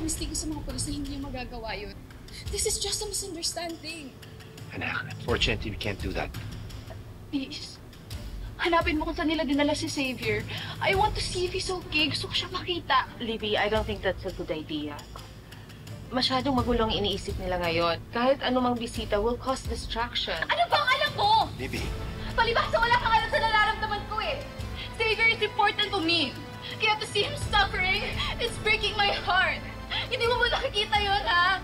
kumistigo sa mga pulis na hindi niya magagawa yun. This is just a misunderstanding. Anak, unfortunately, we can't do that. Please, hanapin mo kung saan nila dinala si Xavier. I want to see if he's okay. Gusto ko siya makita. Libby, I don't think that's a good idea. Masyadong magulo ang iniisip nila ngayon. Kahit anumang bisita will cause distraction. Ano bang alam mo? Libby. Palibasa wala kang alam sa nararamdaman ko eh. Xavier is important to me. Kaya to see him suffering, it's breaking my heart. Hindi mo nakikita yun, ha?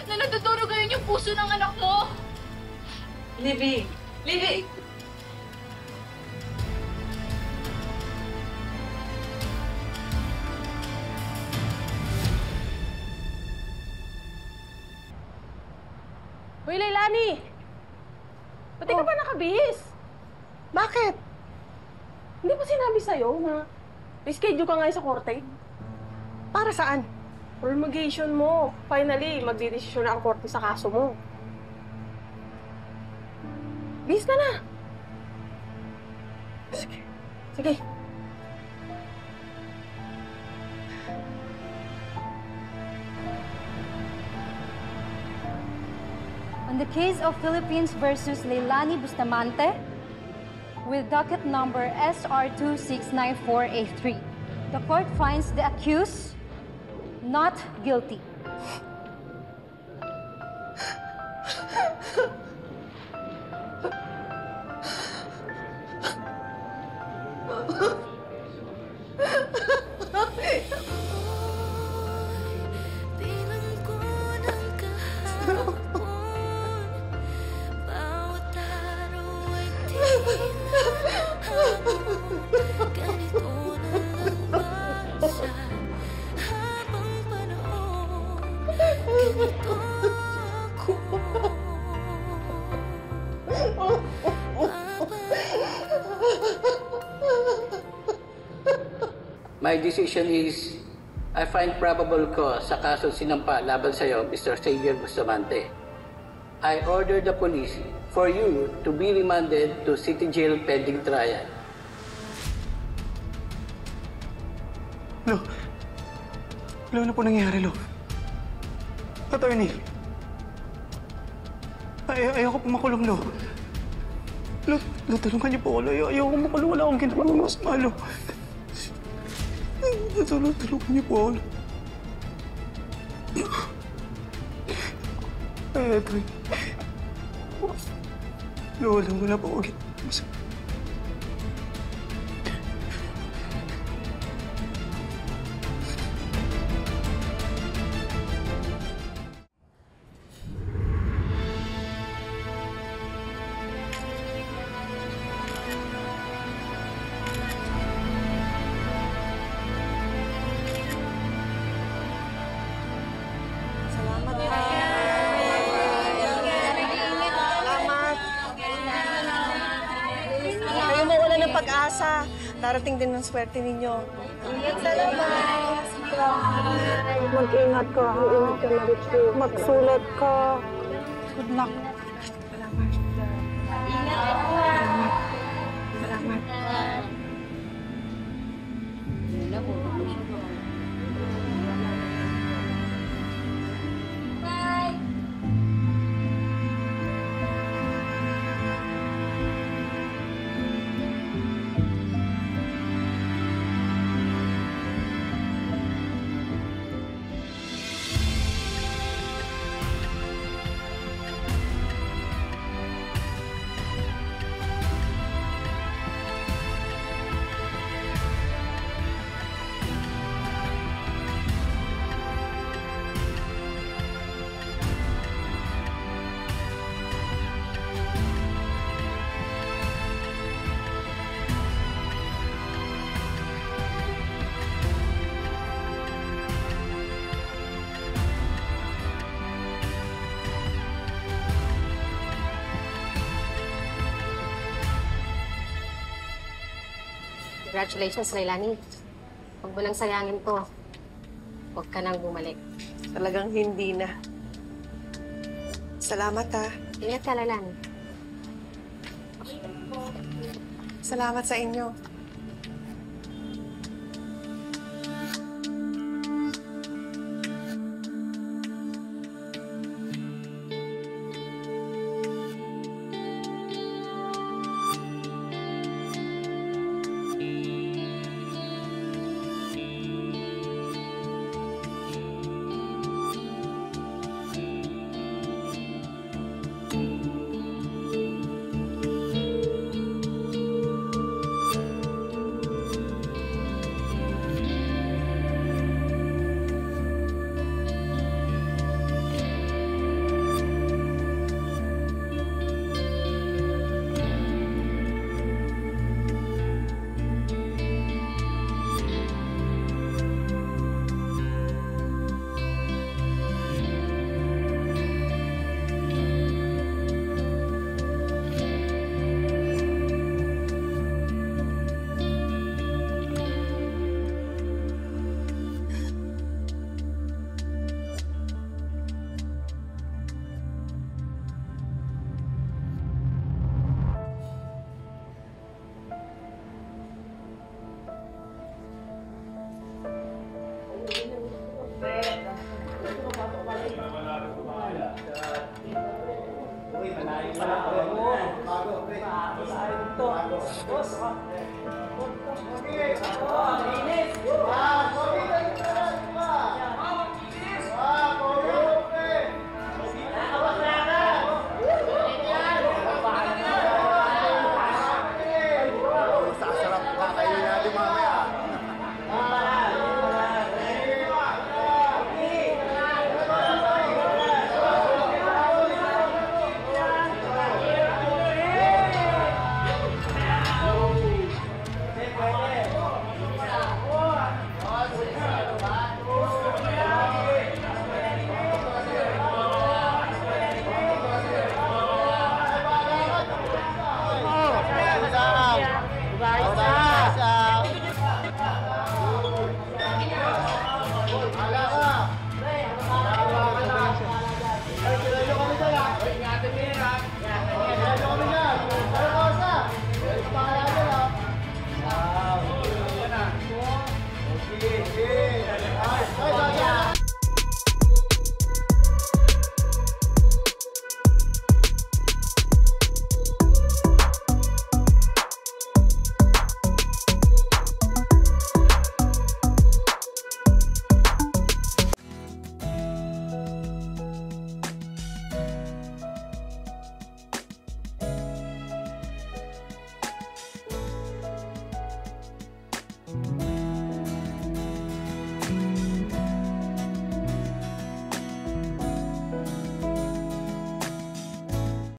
Na nagdudurog ngayon yung puso ng anak mo. Libby! Libby! Hoy, Leilani! Ba't ka pa nakabihis? Bakit? Hindi ba sinabi sa'yo na reschedule ka ngayon sa korte? Para saan? Promulgation mo. Finally, magdidesisyon na ang korte sa kaso mo. Bihis ka na! Sige. Sige. On the case of Philippines versus Leilani Bustamante, with docket number SR2694A3, the court finds the accused not guilty. My decision is, I find probable cause sa kaso sinampa laban sa iyo, Mr. Xavier Bustamante. I order the police for you to be remanded to City Jail pending trial. Lo, ano po nangyayari, Lo? Attorney, ayaw ko po makulong, Lo. Lo, tulungan niyo po ako, Lo. Ayaw ko makulong. Wala akong ginawang masama, Lo. Tulungan niyo po ako, Lo. Attorney. Lo, wala po ako ginawang masama. Pag-asa. Darating din ang swerte ninyo. Salamat! Mag-ingat ka. Mag-ingat ka na rin. Magsulat ka. Good luck. Salamat. Salamat. Salamat. Congratulations, Leilani. Huwag mo nang sayangin to. Huwag ka nang bumalik. Talagang hindi na. Salamat, ha. Ingat ka, Leilani. Salamat sa inyo. Bago.